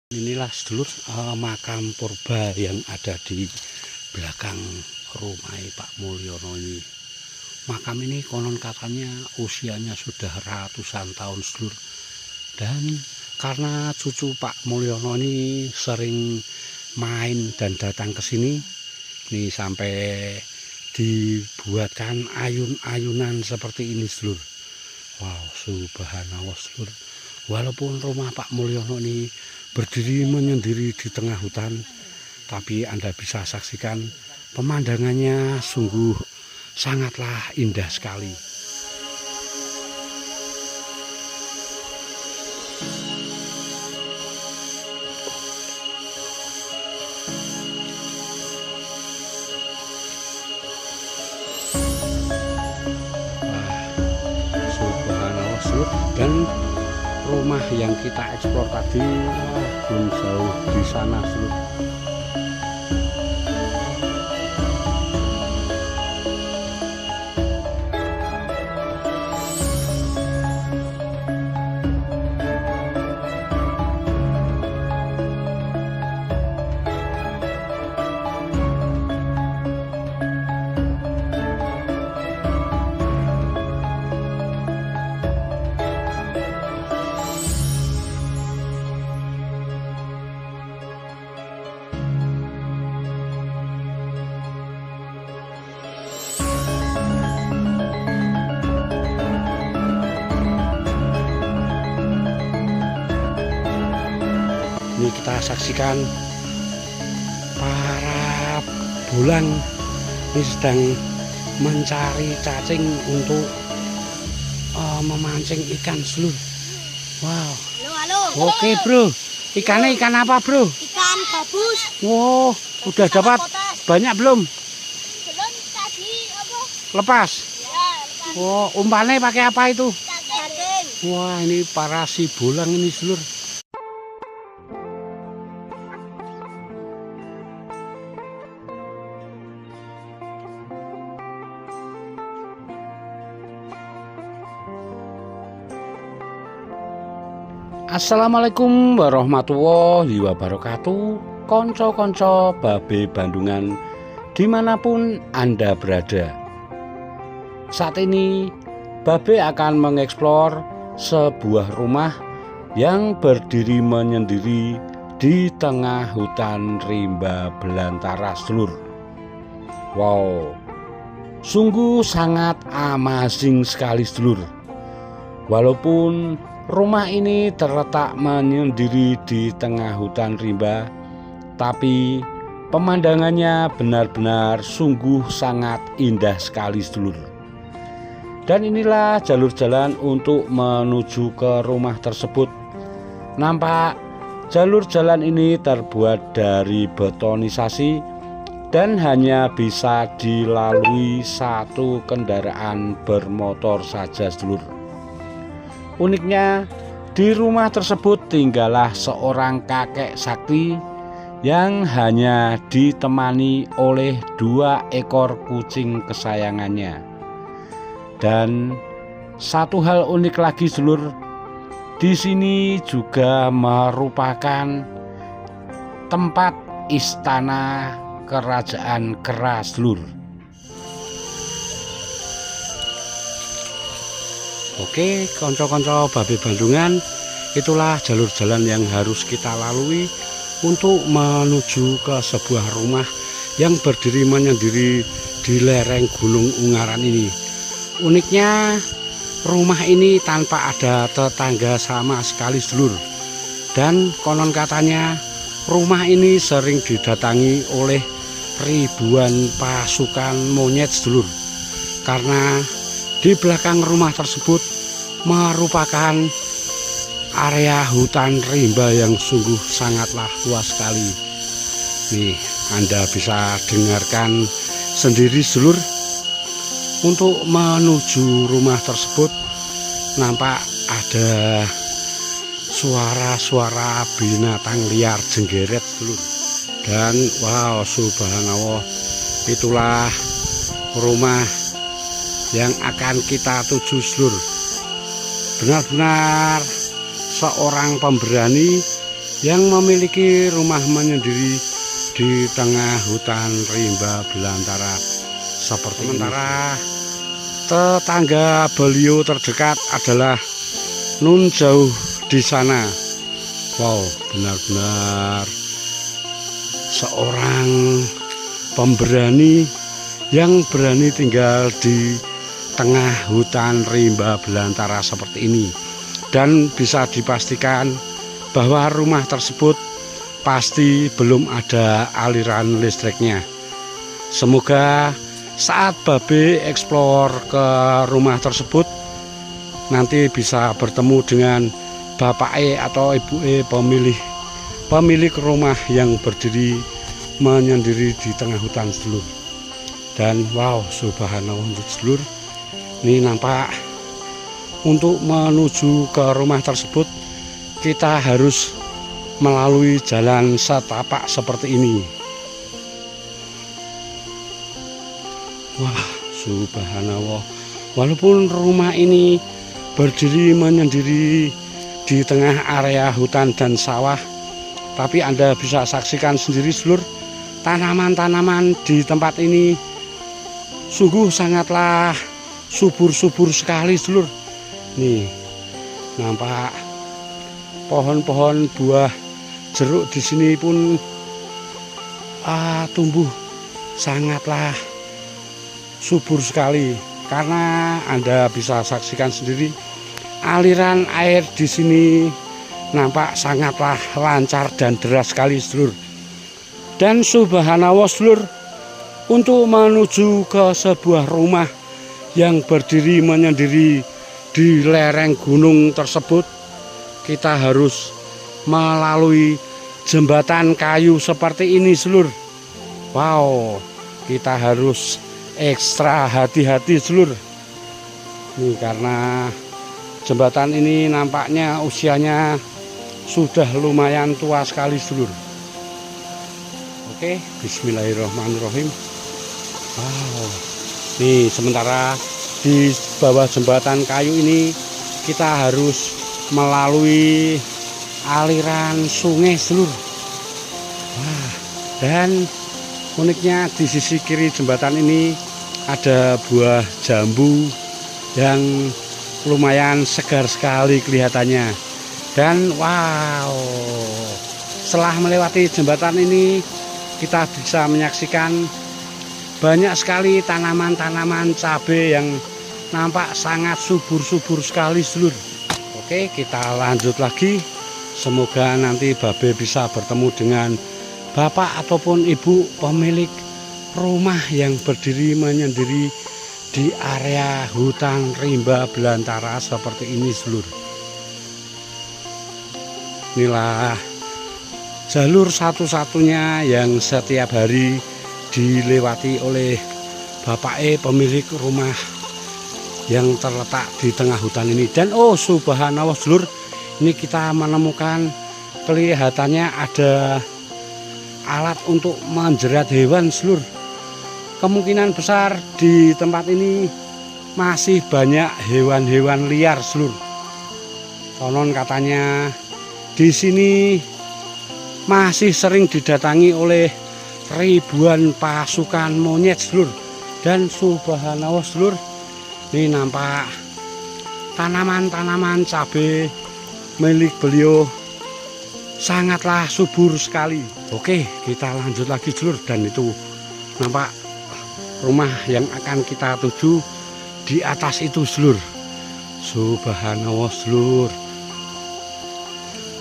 Inilah sedulur makam purba yang ada di belakang rumah Pak Mulyono ini. Makam ini konon katanya usianya sudah ratusan tahun sedulur. Dan karena cucu Pak Mulyono ini sering main dan datang ke sini, nih sampai dibuatkan ayun-ayunan seperti ini sedulur. Wow, subhanallah sedulur. Walaupun rumah Pak Mulyono ini berdiri menyendiri di tengah hutan, tapi Anda bisa saksikan pemandangannya sungguh sangatlah indah sekali. Wah, subhanallah sedulur. Dan rumah yang kita eksplor tadi belum jauh di sana sedulur. Ini kita saksikan para bulan ini sedang mencari cacing untuk memancing ikan sedulur. Wow. Halo. Oke bro, ikannya ikan apa bro? Ikan gabus. Wow, udah dapat banyak belum? Belum tadi apa? Lepas. Ya, lepas. Oh, umpannya pakai apa itu? Cacing. Wah, ini para si bolang ini sedulur. Assalamualaikum warahmatullahi wabarakatuh. Konco-konco Babe Bandungan dimanapun Anda berada. Saat ini Babe akan mengeksplor sebuah rumah yang berdiri menyendiri di tengah hutan rimba belantara sedulur. Wow, sungguh sangat amazing sekali sedulur. Walaupun rumah ini terletak menyendiri di tengah hutan rimba, tapi pemandangannya benar-benar sungguh sangat indah sekali sedulur. Dan inilah jalur jalan untuk menuju ke rumah tersebut. Nampak jalur jalan ini terbuat dari betonisasi dan hanya bisa dilalui satu kendaraan bermotor saja sedulur. Uniknya, di rumah tersebut tinggallah seorang kakek sakti yang hanya ditemani oleh 2 ekor kucing kesayangannya. Dan satu hal unik lagi sedulur, di sini juga merupakan tempat istana kerajaan Kera sedulur. Oke, konco-konco Babe Bandungan, itulah jalur jalan yang harus kita lalui untuk menuju ke sebuah rumah yang berdiri menyendiri di lereng Gunung Ungaran ini. Uniknya, rumah ini tanpa ada tetangga sama sekali sedulur. Dan konon katanya rumah ini sering didatangi oleh ribuan pasukan monyet sedulur. Karena di belakang rumah tersebut merupakan area hutan rimba yang sungguh sangatlah luas sekali. Nih, Anda bisa dengarkan sendiri sedulur. Untuk menuju rumah tersebut nampak ada suara-suara binatang liar jenggeret sedulur. Dan wow, subhanallah, itulah rumah yang akan kita tuju sedulur. Benar-benar seorang pemberani yang memiliki rumah menyendiri di tengah hutan rimba belantara seperti ini. Sementara tetangga beliau terdekat adalah nun jauh di sana. Wow, benar-benar seorang pemberani yang berani tinggal di tengah hutan rimba belantara seperti ini. Dan bisa dipastikan bahwa rumah tersebut pasti belum ada aliran listriknya. Semoga saat Babe eksplor ke rumah tersebut nanti bisa bertemu dengan Bapak atau Ibu pemilik rumah yang berdiri menyendiri di tengah hutan sedulur. Dan wow, subhanallah sedulur, ini nampak untuk menuju ke rumah tersebut kita harus melalui jalan setapak seperti ini. Wah, subhanallah. Walaupun rumah ini berdiri menyendiri di tengah area hutan dan sawah, tapi Anda bisa saksikan sendiri seluruh tanaman-tanaman di tempat ini sungguh sangatlah subur-subur sekali seluruh. Nih, nampak pohon-pohon buah jeruk di sini pun tumbuh sangatlah subur sekali, karena Anda bisa saksikan sendiri aliran air di sini nampak sangatlah lancar dan deras sekali sedulur. Dan subhanallah sedulur, untuk menuju ke sebuah rumah yang berdiri menyendiri di lereng gunung tersebut, kita harus melalui jembatan kayu seperti ini sedulur. Wow, kita harus ekstra hati-hati sedulur. Nih, karena jembatan ini nampaknya usianya sudah lumayan tua sekali sedulur. Oke, bismillahirrahmanirrahim. Wow. Nih, sementara di bawah jembatan kayu ini kita harus melalui aliran sungai sedulur. Wah, dan uniknya di sisi kiri jembatan ini ada buah jambu yang lumayan segar sekali kelihatannya. Dan wow, setelah melewati jembatan ini kita bisa menyaksikan banyak sekali tanaman-tanaman cabai yang nampak sangat subur-subur sekali sedulur. Oke, kita lanjut lagi. Semoga nanti Babe bisa bertemu dengan Bapak ataupun Ibu pemilik rumah yang berdiri menyendiri di area hutan rimba belantara seperti ini sedulur. Inilah jalur satu-satunya yang setiap hari dilewati oleh Bapak pemilik rumah yang terletak di tengah hutan ini. Dan oh subhanallah sedulur, ini kita menemukan kelihatannya ada alat untuk menjerat hewan sedulur. Kemungkinan besar di tempat ini masih banyak hewan-hewan liar sedulur. Konon katanya di sini masih sering didatangi oleh ribuan pasukan monyet sedulur. Dan subhanallah sedulur, ini nampak tanaman-tanaman cabai milik beliau sangatlah subur sekali. Oke, kita lanjut lagi sedulur. Dan itu nampak rumah yang akan kita tuju di atas itu sedulur. Subhanallah sedulur.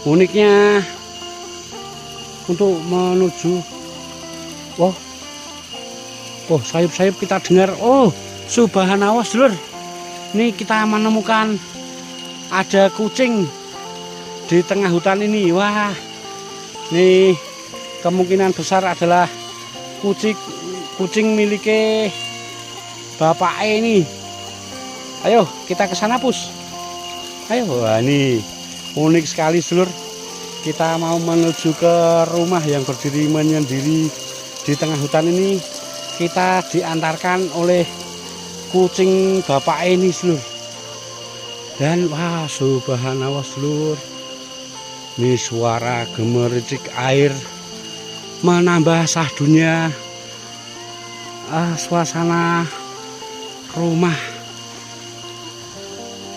Uniknya untuk menuju, oh sayup-sayup kita dengar. Oh subhanallah sedulur, ini kita menemukan ada kucing di tengah hutan ini. Wah, ini kemungkinan besar adalah kucing miliknya Bapak ini. Ayo kita ke sana pus. Ayo, wah ini unik sekali sedulur. Kita mau menuju ke rumah yang berdiri menyendiri di tengah hutan ini. Kita diantarkan oleh kucing Bapak ini sedulur. Dan wah subhanallah sedulur, Ini suara gemericik air menambah sahdunya suasana rumah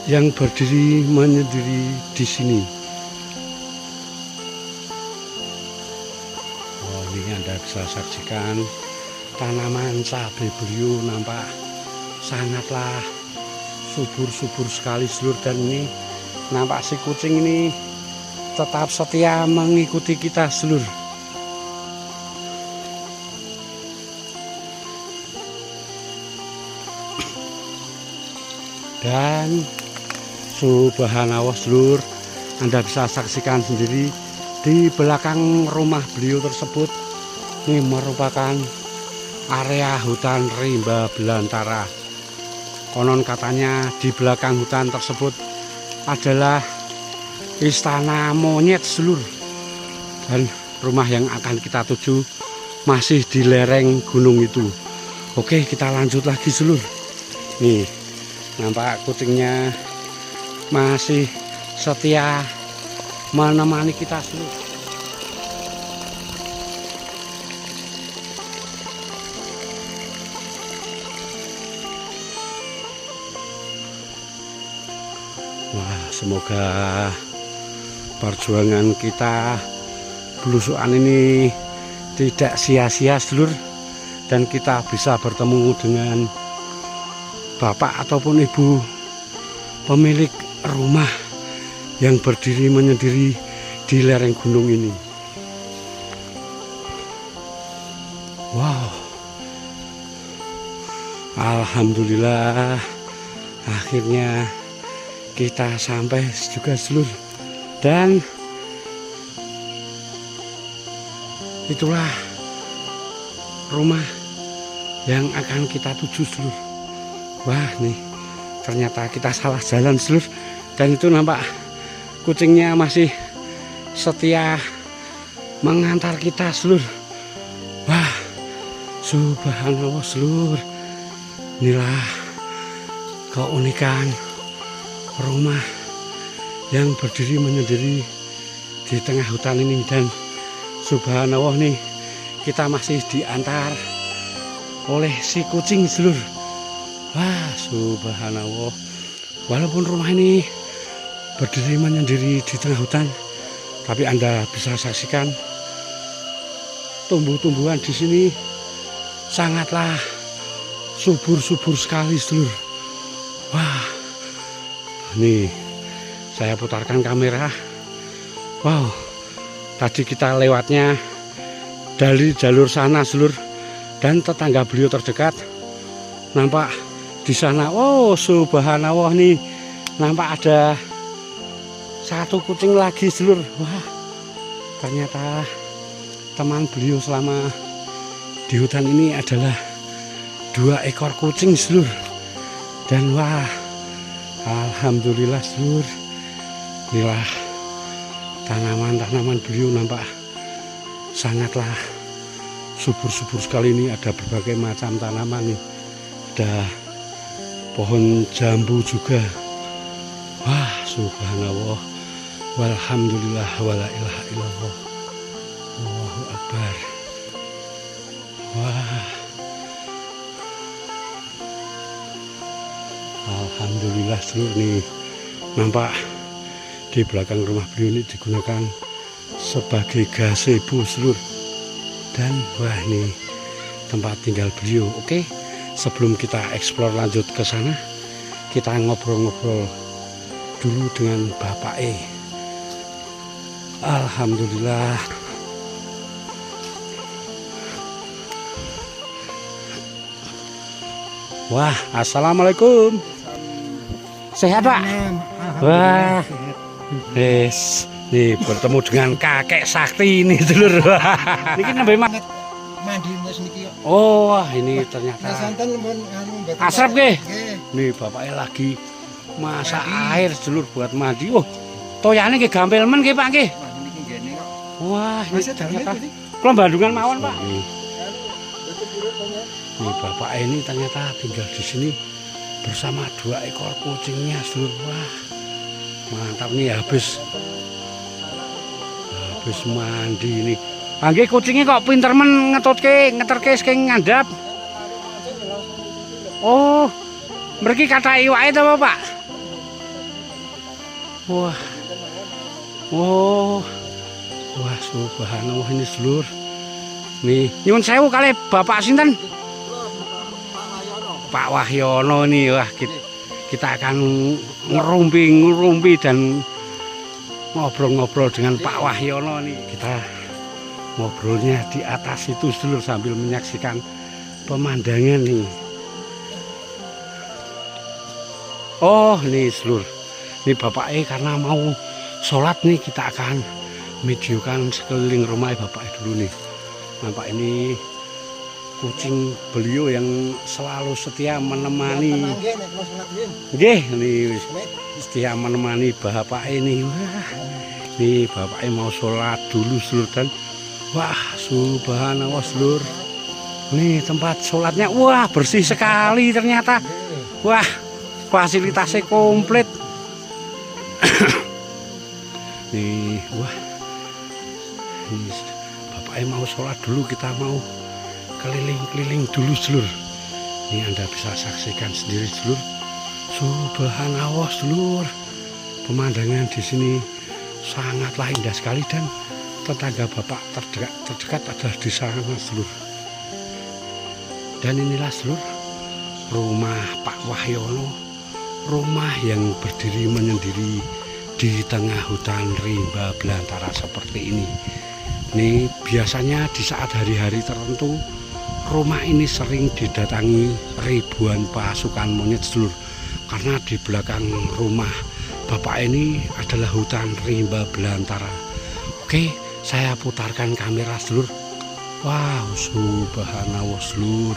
yang berdiri menyendiri di sini. Oh, ini Anda bisa saksikan tanaman cabai beliau nampak sangatlah subur-subur sekali seluruh, dan ini nampak si kucing ini tetap setia mengikuti kita seluruh. Dan subhanallah seluruh, Anda bisa saksikan sendiri di belakang rumah beliau tersebut. Ini merupakan area hutan rimba belantara. Konon katanya di belakang hutan tersebut adalah istana monyet seluruh, dan rumah yang akan kita tuju masih di lereng gunung itu. Oke, kita lanjut lagi seluruh. Nih, nampak kucingnya masih setia menemani kita seluruh. Wah, semoga perjuangan kita belusukan ini tidak sia-sia seluruh, dan kita bisa bertemu dengan bapak ataupun ibu pemilik rumah yang berdiri menyendiri di lereng gunung ini. Wow, alhamdulillah akhirnya kita sampai juga seluruh, dan itulah rumah yang akan kita tuju seluruh. Wah, nih ternyata kita salah jalan seluruh, dan itu nampak kucingnya masih setia mengantar kita seluruh. Wah, subhanallah seluruh, inilah keunikan rumah yang berdiri menyendiri di tengah hutan ini. Dan subhanallah nih, kita masih diantar oleh si kucing seluruh. Wah, subhanallah, walaupun rumah ini berdiri menyendiri di tengah hutan, tapi Anda bisa saksikan tumbuh-tumbuhan di sini sangatlah subur-subur sekali seluruh. Wah, nih saya putarkan kamera. Wow, tadi kita lewatnya dari jalur sana seluruh, dan tetangga beliau terdekat nampak di sana. Oh, subhanallah nih, nampak ada satu kucing lagi seluruh. Wah, ternyata teman beliau selama di hutan ini adalah 2 ekor kucing seluruh. Dan wah, alhamdulillah seluruh, inilah tanaman-tanaman beliau nampak sangatlah subur-subur sekali. Ini ada berbagai macam tanaman nih, ada pohon jambu juga. Wah, subhanallah, walhamdulillah, wala ilaha illallah, Allahu akbar. Wah, alhamdulillah seluruh nih, nampak di belakang rumah beliau ini digunakan sebagai gazebo seluruh. Dan wah, ini tempat tinggal beliau. Oke, sebelum kita eksplor lanjut ke sana, kita ngobrol-ngobrol dulu dengan Bapak E. Alhamdulillah. Wah, assalamualaikum. Sehat, Pak? Wah, yes. Nih bertemu dengan kakek sakti ini dulur. Niki nembe mandi wis niki. Oh, wah, ini ternyata asrep nggih. Nih bapaknya lagi masak air dulur buat mandi. Oh, toyane nggih gampil men nggih Pak nggih. Wah, ini ternyata kula Bandungan mawon, Pak. Nih bapak ini ternyata tinggal di sini bersama 2 ekor kucingnya seluruh. Wah, mantap nih, habis Habis mandi ini. Nggih kucingnya kok pinter men ngeterke saking ngandhap. Oh. Mriki kathah iwake to, Pak? Wah. Oh. Wah, subhanallah ini sedulur. Nih, nyuwun sewu kalih Bapak sinten? Pak Wahyono nih. Wah, kita akan ngerumpi dan ngobrol-ngobrol dengan Pak Wahyono nih. Kita ngobrolnya di atas itu sedulur sambil menyaksikan pemandangan nih. Oh, nih sedulur. Ini bapaknya karena mau sholat nih, kita akan videokan sekeliling rumah bapaknya dulu nih. Nampak ini kucing beliau yang selalu setia menemani. Nggih, ini setia menemani bapak ini. Wah, nih bapaknya mau sholat dulu sedulur dan wah, subhanallah sedulur. Nih tempat sholatnya, wah bersih sekali ternyata. Wah, fasilitasnya komplit. Nih, wah, ini bapaknya mau sholat dulu, kita mau keliling-keliling dulu sedulur. Ini Anda bisa saksikan sendiri sedulur. Subhanallah sedulur. Pemandangan di sini sangatlah indah sekali dan tetangga bapak terdekat adalah di sana sedulur. Dan inilah sedulur rumah Pak Wahyono, rumah yang berdiri menyendiri di tengah hutan rimba belantara seperti ini. Ini biasanya di saat hari-hari tertentu rumah ini sering didatangi ribuan pasukan monyet sedulur, karena di belakang rumah bapak ini adalah hutan rimba belantara. Oke, saya putarkan kamera sedulur. Wow, subhanallah sedulur.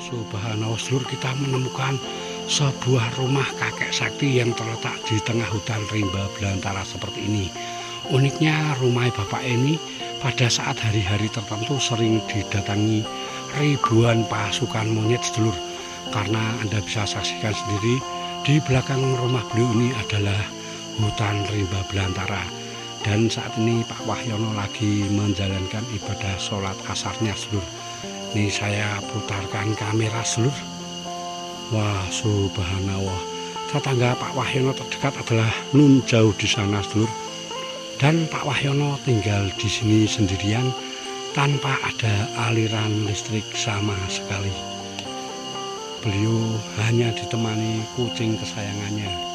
Subhanallah sedulur, kita menemukan sebuah rumah kakek sakti yang terletak di tengah hutan rimba belantara seperti ini. Uniknya rumah bapak ini pada saat hari-hari tertentu sering didatangi ribuan pasukan monyet sedulur. Karena Anda bisa saksikan sendiri di belakang rumah beliau ini adalah hutan rimba belantara. Dan saat ini Pak Wahyono lagi menjalankan ibadah sholat asarnya sedulur. Ini saya putarkan kamera sedulur. Wah, subhanallah. Tetangga Pak Wahyono terdekat adalah nun jauh di sana sedulur. Dan Pak Wahyono tinggal di sini sendirian tanpa ada aliran listrik sama sekali. Beliau hanya ditemani kucing kesayangannya.